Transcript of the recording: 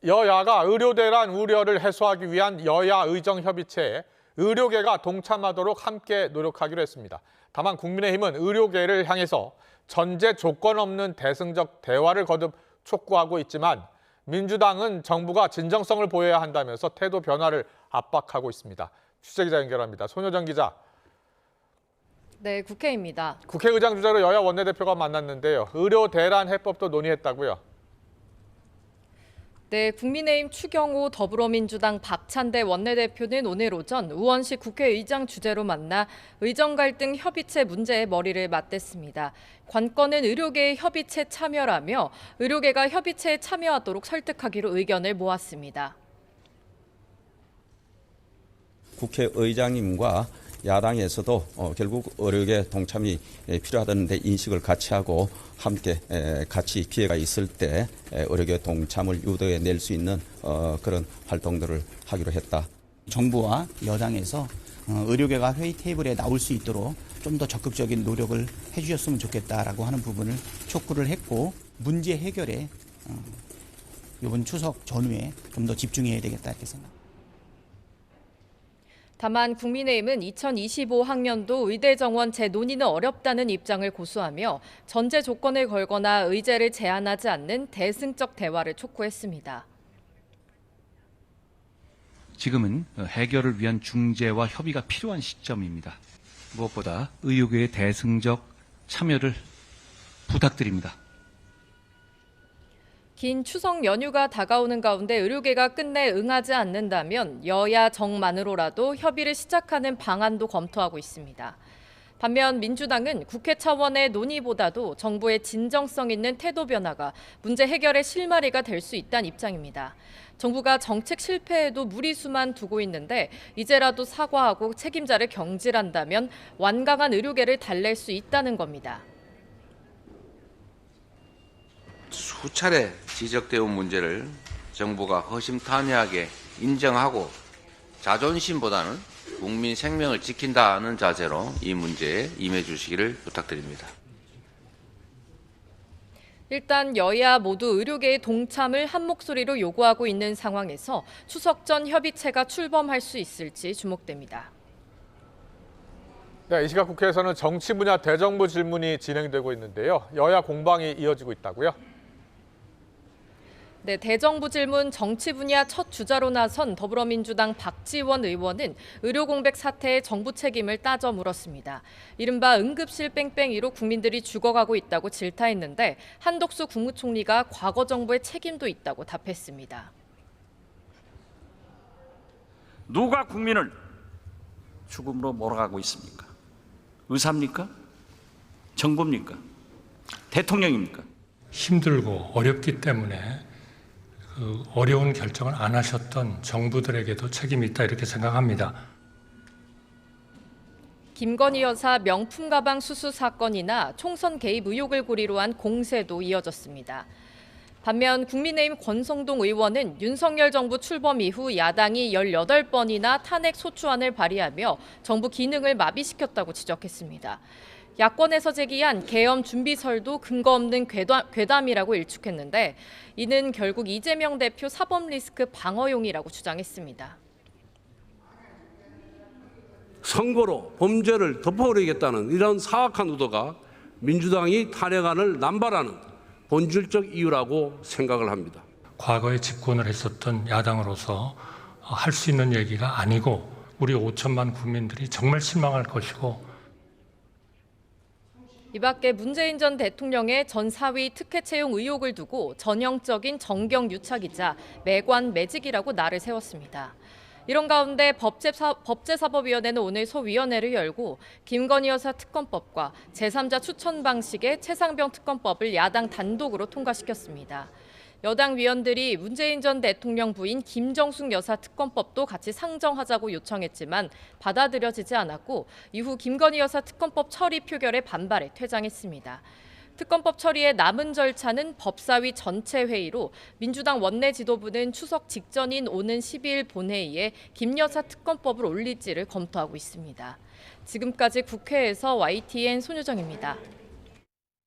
여야가 의료 대란 우려를 해소하기 위한 여야 의정협의체에 의료계가 동참하도록 함께 노력하기로 했습니다. 다만 국민의힘은 의료계를 향해서 전제 조건 없는 대승적 대화를 거듭 촉구하고 있지만 민주당은 정부가 진정성을 보여야 한다면서 태도 변화를 압박하고 있습니다. 취재기자 연결합니다. 손효정 기자. 네, 국회입니다. 국회의장 주재로 여야 원내대표가 만났는데요. 의료 대란 해법도 논의했다고요? 네, 국민의힘 추경호 더불어민주당 박찬대 원내대표는 오늘 오전 우원식 국회의장 주재로 만나 의정 갈등 협의체 문제에 머리를 맞댔습니다. 관건은 의료계의 협의체 참여라며 의료계가 협의체에 참여하도록 설득하기로 의견을 모았습니다. 국회의장님과 야당에서도 결국 의료계 동참이 필요하다는 데 인식을 같이 하고 함께 같이 기회가 있을 때 의료계 동참을 유도해낼 수 있는 그런 활동들을 하기로 했다. 정부와 여당에서 의료계가 회의 테이블에 나올 수 있도록 좀 더 적극적인 노력을 해주셨으면 좋겠다라고 하는 부분을 촉구를 했고, 문제 해결에 이번 추석 전후에 좀 더 집중해야 되겠다 이렇게 생각합니다. 다만 국민의힘은 2025학년도 의대 정원 재논의는 어렵다는 입장을 고수하며 전제 조건을 걸거나 의제를 제한하지 않는 대승적 대화를 촉구했습니다. 지금은 해결을 위한 중재와 협의가 필요한 시점입니다. 무엇보다 의료계의 대승적 참여를 부탁드립니다. 긴 추석 연휴가 다가오는 가운데 의료계가 끝내 응하지 않는다면 여야 정만으로라도 협의를 시작하는 방안도 검토하고 있습니다. 반면 민주당은 국회 차원의 논의보다도 정부의 진정성 있는 태도 변화가 문제 해결의 실마리가 될 수 있다는 입장입니다. 정부가 정책 실패에도 무리수만 두고 있는데 이제라도 사과하고 책임자를 경질한다면 완강한 의료계를 달랠 수 있다는 겁니다. 수차례 지적되어 온 문제를 정부가 허심탄회하게 인정하고 자존심보다는 국민 생명을 지킨다는 자세로 이 문제에 임해 주시기를 부탁드립니다. 일단 여야 모두 의료계의 동참을 한 목소리로 요구하고 있는 상황에서 추석 전 협의체가 출범할 수 있을지 주목됩니다. 네, 이 시각 국회에서는 정치 분야 대정부 질문이 진행되고 있는데요. 여야 공방이 이어지고 있다고요? 네, 대정부 질문 정치 분야 첫 주자로 나선 더불어민주당 박지원 의원은 의료 공백 사태의 정부 책임을 따져 물었습니다. 이른바 응급실 뺑뺑이로 국민들이 죽어가고 있다고 질타했는데 한덕수 국무총리가 과거 정부의 책임도 있다고 답했습니다. 누가 국민을 죽음으로 몰아가고 있습니까? 의사입니까? 정부입니까? 대통령입니까? 힘들고 어렵기 때문에 그 어려운 결정을 안 하셨던 정부들에게도 책임이 있다 이렇게 생각합니다. 김건희 여사 명품 가방 수수 사건이나 총선 개입 의혹을 고리로 한 공세도 이어졌습니다. 반면 국민의힘 권성동 의원은 윤석열 정부 출범 이후 야당이 18번이나 탄핵 소추안을 발의하며 정부 기능을 마비시켰다고 지적했습니다. 야권에서 제기한 계엄 준비설도 근거 없는 괴담이라고 일축했는데 이는 결국 이재명 대표 사법 리스크 방어용이라고 주장했습니다. 선거로 범죄를 덮어버리겠다는 이런 사악한 의도가 민주당이 탄핵안을 남발하는 본질적 이유라고 생각을 합니다. 과거에 집권을 했었던 야당으로서 할 수 있는 얘기가 아니고 우리 5천만 국민들이 정말 실망할 것이고 이 밖에 문재인 전 대통령의 전 사위 특혜 채용 의혹을 두고 전형적인 정경 유착이자 매관 매직이라고 날을 세웠습니다. 이런 가운데 법제사법위원회는 오늘 소위원회를 열고 김건희 여사 특검법과 제3자 추천 방식의 최상병 특검법을 야당 단독으로 통과시켰습니다. 여당 위원들이 문재인 전 대통령 부인 김정숙 여사 특검법도 같이 상정하자고 요청했지만 받아들여지지 않았고 이후 김건희 여사 특검법 처리 표결에 반발해 퇴장했습니다. 특검법 처리의 남은 절차는 법사위 전체 회의로 민주당 원내 지도부는 추석 직전인 오는 12일 본회의에 김 여사 특검법을 올릴지를 검토하고 있습니다. 지금까지 국회에서 YTN 손효정입니다.